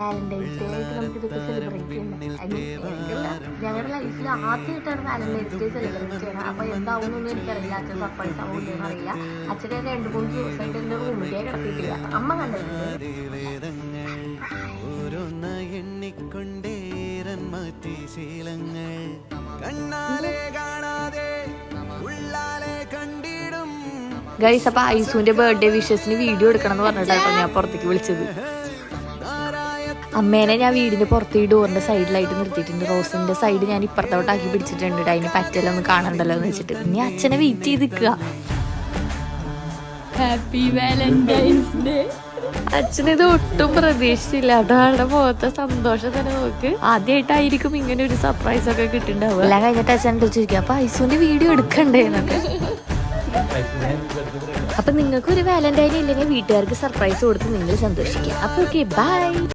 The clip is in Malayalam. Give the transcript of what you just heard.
വാലന്റൈൻസ് ഡേ ആയിട്ട് നമുക്ക് ഇതൊക്കെ സെലിബ്രേറ്റ് ചെയ്യണം. ഞങ്ങളുടെ ലൈഫിൽ ആദ്യമായിട്ടാണ് വാലന്റൈൻസ് ഡേ സെലിബ്രേറ്റ് ചെയ്യണം. അപ്പോൾ എന്താവുമെന്നൊന്നും എനിക്കറിയില്ല. അച്ഛൻ സർപ്രൈസ് ആവുമെന്നൊന്നും അറിയില്ല. അച്ഛനെ 2-3 ദിവസമായിട്ട് എൻ്റെ റൂമിലേക്ക് കിടത്തിയിട്ടില്ല. അമ്മ കണ്ടിട്ടുണ്ട്. ഗൈസ്, അപ്പൊ ഐസുവിന്റെ ബർത്ത്ഡേ വിഷസിന് വീഡിയോ എടുക്കണം എന്ന് പറഞ്ഞിട്ടാണ് ഞാൻ പുറത്തേക്ക് വിളിച്ചത്. അമ്മേനെ ഞാൻ വീടിന്റെ പുറത്ത് ഈ ഡോറിന്റെ സൈഡിലായിട്ട് നിർത്തിയിട്ടുണ്ട്. റോസിന്റെ സൈഡ് ഞാൻ ഇപ്പുറത്തോട്ടാക്കി പിടിച്ചിട്ടുണ്ട്. അതിന് പറ്റലൊന്നും കാണണ്ടല്ലോ എന്ന് വെച്ചിട്ട് ഇനി അച്ഛനെ വെയിറ്റ് ചെയ്ത് നിൽക്കുക. Happy Valentine's day. അച്ഛനിത് ഒട്ടും പ്രതീക്ഷിച്ചില്ല. അതാണ് മുഖത്തെ സന്തോഷം തന്നെ നോക്ക്. ആദ്യമായിട്ടായിരിക്കും ഇങ്ങനെ ഒരു സർപ്രൈസ് ഒക്കെ കിട്ടുന്നുണ്ടാവുക. എല്ലാം കഴിഞ്ഞിട്ട് അച്ഛനെ ചോദിക്കുക അപ്പൊ ഐസുവിന്റെ വീഡിയോ എടുക്കണ്ടേ എന്നൊക്കെ. അപ്പൊ നിങ്ങൾക്ക് ഒരു വാലന്റൈൻ ഇല്ലെങ്കിൽ വീട്ടുകാർക്ക് സർപ്രൈസ് കൊടുത്ത് നിങ്ങൾ സന്തോഷിക്കുക. അപ്പൊ ഓക്കെ, ബൈ.